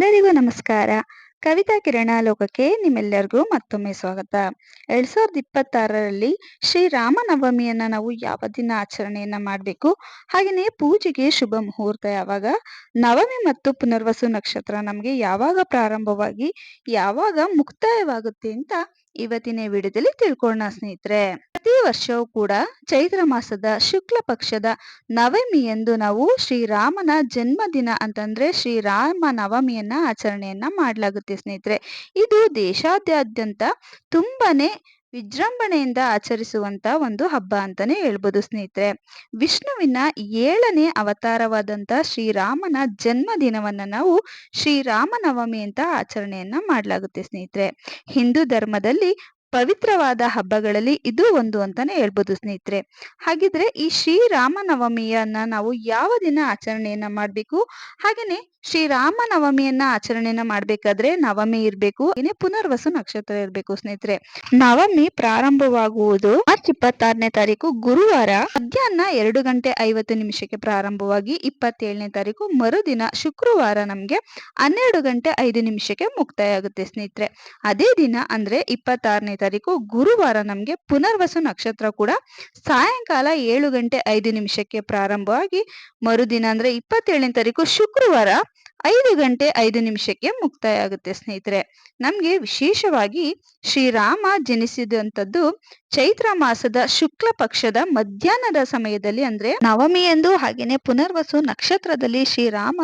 ಎಲ್ಲರಿಗೂ ನಮಸ್ಕಾರ. ಕವಿತಾ ಕಿರಣ ಲೋಕಕ್ಕೆ ನಿಮ್ಮೆಲ್ಲರಿಗೂ ಮತ್ತೊಮ್ಮೆ ಸ್ವಾಗತ. 2026ರಲ್ಲಿ ಶ್ರೀರಾಮನವಮಿಯನ್ನ ನಾವು ಯಾವ ದಿನ ಆಚರಣೆಯನ್ನ ಮಾಡಬೇಕು, ಹಾಗೆಯೇ ಪೂಜೆಗೆ ಶುಭ ಮುಹೂರ್ತ ಯಾವಾಗ, ನವಮಿ ಮತ್ತು ಪುನರ್ವಸು ನಕ್ಷತ್ರ ನಮಗೆ ಯಾವಾಗ ಪ್ರಾರಂಭವಾಗಿ ಯಾವಾಗ ಮುಕ್ತಾಯವಾಗುತ್ತೆ ಅಂತ ಇವತ್ತಿನ ವಿಡಿಯೋದಲ್ಲಿ ತಿಳ್ಕೊಳ್ಳೋಣ ಸ್ನೇಹಿತರೆ. ಪ್ರತಿ ವರ್ಷವೂ ಕೂಡ ಚೈತ್ರ ಮಾಸದ ಶುಕ್ಲ ಪಕ್ಷದ ನವಮಿಯಂದು ನಾವು ಶ್ರೀರಾಮನ ಜನ್ಮದಿನ ಅಂತಂದ್ರೆ ಶ್ರೀರಾಮ ನವಮಿಯನ್ನ ಆಚರಣೆಯನ್ನ ಮಾಡಲಾಗುತ್ತೆ ಸ್ನೇಹಿತರೆ. ಇದು ದೇಶಾದ್ಯಂತ ತುಂಬಾನೇ ವಿಜೃಂಭಣೆಯಿಂದ ಆಚರಿಸುವಂತ ಒಂದು ಹಬ್ಬ ಅಂತಾನೆ ಹೇಳ್ಬೋದು ಸ್ನೇಹಿತರೆ. ವಿಷ್ಣುವಿನ 7ನೇ ಅವತಾರವಾದಂತ ಶ್ರೀರಾಮನ ಜನ್ಮದಿನವನ್ನ ನಾವು ಶ್ರೀರಾಮನವಮಿ ಅಂತ ಆಚರಣೆಯನ್ನ ಮಾಡಲಾಗುತ್ತೆ ಸ್ನೇಹಿತರೆ. ಹಿಂದೂ ಧರ್ಮದಲ್ಲಿ ಪವಿತ್ರವಾದ ಹಬ್ಬಗಳಲ್ಲಿ ಇದು ಒಂದು ಅಂತಾನೆ ಹೇಳ್ಬೋದು ಸ್ನೇಹಿತರೆ. ಹಾಗಿದ್ರೆ ಈ ಶ್ರೀರಾಮನವಮಿಯನ್ನ ನಾವು ಯಾವ ದಿನ ಆಚರಣೆಯನ್ನ ಮಾಡಬೇಕು, ಹಾಗೇನೆ ಶ್ರೀರಾಮನವಮಿಯನ್ನ ಆಚರಣೆಯನ್ನ ಮಾಡ್ಬೇಕಾದ್ರೆ ನವಮಿ ಇರ್ಬೇಕು, ಪುನರ್ವಸು ನಕ್ಷತ್ರ ಇರ್ಬೇಕು ಸ್ನೇಹಿತರೆ. ನವಮಿ ಪ್ರಾರಂಭವಾಗುವುದು ಮಾರ್ಚ್ 26ನೇ ತಾರೀಕು ಗುರುವಾರ ಮಧ್ಯಾಹ್ನ 2:50 ಪ್ರಾರಂಭವಾಗಿ 27ನೇ ತಾರೀಕು ಮರುದಿನ ಶುಕ್ರವಾರ ನಮ್ಗೆ 12:05 ಮುಕ್ತಾಯ ಆಗುತ್ತೆ ಸ್ನೇಹಿತರೆ. ಅದೇ ದಿನ ಅಂದ್ರೆ 26ನೇ ತಾರೀಕು ಗುರುವಾರ ನಮ್ಗೆ ಪುನರ್ವಸು ನಕ್ಷತ್ರ ಕೂಡ ಸಾಯಂಕಾಲ 7:05 ಪ್ರಾರಂಭವಾಗಿ ಮರುದಿನ ಅಂದ್ರೆ 27ನೇ ತಾರೀಕು ಶುಕ್ರವಾರ 5:05 ಮುಕ್ತಾಯ ಆಗುತ್ತೆ ಸ್ನೇಹಿತರೆ. ನಮ್ಗೆ ವಿಶೇಷವಾಗಿ ಶ್ರೀರಾಮ ಜನಿಸಿದಂಥದ್ದು ಚೈತ್ರ ಮಾಸದ ಶುಕ್ಲ ಪಕ್ಷದ ಮಧ್ಯಾಹ್ನದ ಸಮಯದಲ್ಲಿ ಅಂದ್ರೆ ನವಮಿಯಂದು, ಹಾಗೇನೆ ಪುನರ್ವಸು ನಕ್ಷತ್ರದಲ್ಲಿ ಶ್ರೀರಾಮ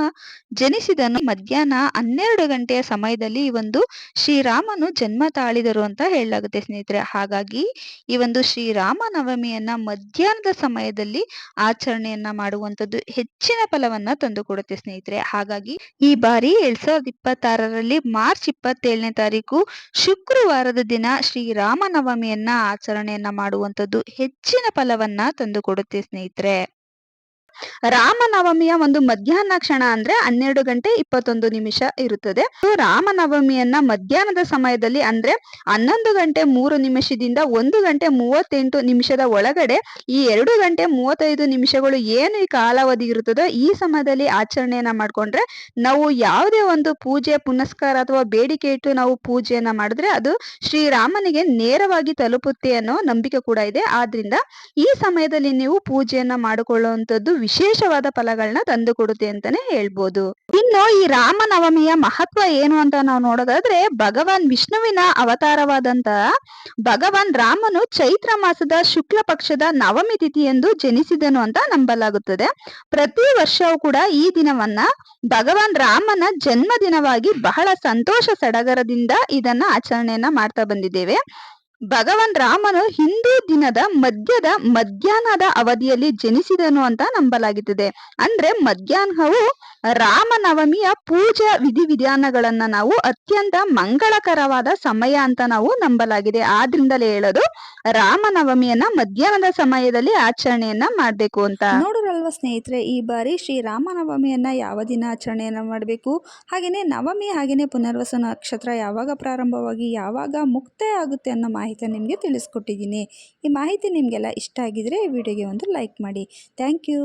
ಜನಿಸಿದನು. ಮಧ್ಯಾಹ್ನ 12 ಗಂಟೆಯ ಸಮಯದಲ್ಲಿ ಈ ಒಂದು ಶ್ರೀರಾಮನು ಜನ್ಮ ತಾಳಿದರು ಅಂತ ಹೇಳಲಾಗುತ್ತೆ ಸ್ನೇಹಿತರೆ. ಹಾಗಾಗಿ ಈ ಒಂದು ಶ್ರೀರಾಮ ನವಮಿಯನ್ನ ಮಧ್ಯಾಹ್ನದ ಸಮಯದಲ್ಲಿ ಆಚರಣೆಯನ್ನ ಮಾಡುವಂಥದ್ದು ಹೆಚ್ಚಿನ ಫಲವನ್ನ ತಂದುಕೊಡುತ್ತೆ ಸ್ನೇಹಿತರೆ. ಹಾಗಾಗಿ ಈ ಬಾರಿ 2026ರಲ್ಲಿ ಮಾರ್ಚ್ 27ನೇ ತಾರೀಕು ಶುಕ್ರವಾರದ ದಿನ ಶ್ರೀರಾಮ ನವಮಿಯನ್ನ ಆಚರಣೆಯನ್ನ ಮಾಡುವಂಥದ್ದು ಹೆಚ್ಚಿನ ಫಲವನ್ನ ತಂದುಕೊಡುತ್ತೆ ಸ್ನೇಹಿತರೆ. ರಾಮನವಮಿಯ ಒಂದು ಮಧ್ಯಾಹ್ನ ಕ್ಷಣ ಅಂದ್ರೆ 12:21 ಇರುತ್ತದೆ. ರಾಮನವಮಿಯನ್ನ ಮಧ್ಯಾಹ್ನದ ಸಮಯದಲ್ಲಿ ಅಂದ್ರೆ 11:03 1:38 ಒಳಗಡೆ ಈ 2:35 ಏನು ಈ ಕಾಲಾವಧಿ ಇರುತ್ತದೋ ಈ ಸಮಯದಲ್ಲಿ ಆಚರಣೆಯನ್ನ ಮಾಡ್ಕೊಂಡ್ರೆ ನಾವು ಯಾವುದೇ ಒಂದು ಪೂಜೆ ಪುನಸ್ಕಾರ ಅಥವಾ ಬೇಡಿಕೆ ಇಟ್ಟು ನಾವು ಪೂಜೆಯನ್ನ ಮಾಡಿದ್ರೆ ಅದು ಶ್ರೀರಾಮನಿಗೆ ನೇರವಾಗಿ ತಲುಪುತ್ತೆ ಅನ್ನೋ ನಂಬಿಕೆ ಕೂಡ ಇದೆ. ಆದ್ರಿಂದ ಈ ಸಮಯದಲ್ಲಿ ನೀವು ಪೂಜೆಯನ್ನ ಮಾಡಿಕೊಳ್ಳುವಂಥದ್ದು ವಿಶೇಷವಾದ ಫಲಗಳನ್ನ ತಂದು ಕೊಡುತ್ತೆ ಅಂತಾನೆ ಹೇಳ್ಬೋದು. ಇನ್ನು ಈ ರಾಮನವಮಿಯ ಮಹತ್ವ ಏನು ಅಂತ ನಾವು ನೋಡೋದಾದ್ರೆ, ಭಗವಾನ್ ವಿಷ್ಣುವಿನ ಅವತಾರವಾದಂತ ಭಗವಾನ್ ರಾಮನು ಚೈತ್ರ ಮಾಸದ ಶುಕ್ಲ ಪಕ್ಷದ ನವಮಿ ತಿಥಿಯಂದು ಜನಿಸಿದನು ಅಂತ ನಂಬಲಾಗುತ್ತದೆ. ಪ್ರತಿ ವರ್ಷವೂ ಕೂಡ ಈ ದಿನವನ್ನ ಭಗವಾನ್ ರಾಮನ ಜನ್ಮದಿನವಾಗಿ ಬಹಳ ಸಂತೋಷ ಸಡಗರದಿಂದ ಇದನ್ನ ಆಚರಣೆಯನ್ನ ಮಾಡ್ತಾ ಬಂದಿದ್ದೇವೆ. ಭಗವಾನ್ ರಾಮನು ಹಿಂದೂ ದಿನದ ಮಧ್ಯಾಹ್ನದ ಅವಧಿಯಲ್ಲಿ ಜನಿಸಿದನು ಅಂತ ನಂಬಲಾಗುತ್ತದೆ. ಅಂದ್ರೆ ಮಧ್ಯಾಹ್ನವು ರಾಮನವಮಿಯ ಪೂಜಾ ವಿಧಿವಿಧಾನಗಳನ್ನ ನಾವು ಅತ್ಯಂತ ಮಂಗಳಕರವಾದ ಸಮಯ ಅಂತ ನಾವು ನಂಬಲಾಗಿದೆ. ಆದ್ರಿಂದಲೇ ಹೇಳೋದು ರಾಮನವಮಿಯನ್ನ ಮಧ್ಯಾಹ್ನದ ಸಮಯದಲ್ಲಿ ಆಚರಣೆಯನ್ನ ಮಾಡ್ಬೇಕು ಅಂತ. ನೋಡಿರಲ್ವ ಸ್ನೇಹಿತರೆ, ಈ ಬಾರಿ ಶ್ರೀರಾಮನವಮಿಯನ್ನ ಯಾವ ದಿನ ಆಚರಣೆಯನ್ನ ಮಾಡಬೇಕು, ಹಾಗೇನೆ ನವಮಿ ಹಾಗೇನೆ ಪುನರ್ವಸು ನಕ್ಷತ್ರ ಯಾವಾಗ ಪ್ರಾರಂಭವಾಗಿ ಯಾವಾಗ ಮುಕ್ತಾಯ ಆಗುತ್ತೆ ಅನ್ನೋ ಮಾಹಿತಿ ನಿಮಗೆ ತಿಳಿಸ್ಕೊಟ್ಟಿದ್ದೀನಿ. ಈ ಮಾಹಿತಿ ನಿಮಗೆಲ್ಲ ಇಷ್ಟ ಆಗಿದ್ರೆ ಈ ವಿಡಿಯೋಗೆ ಒಂದು ಲೈಕ್ ಮಾಡಿ. Thank you.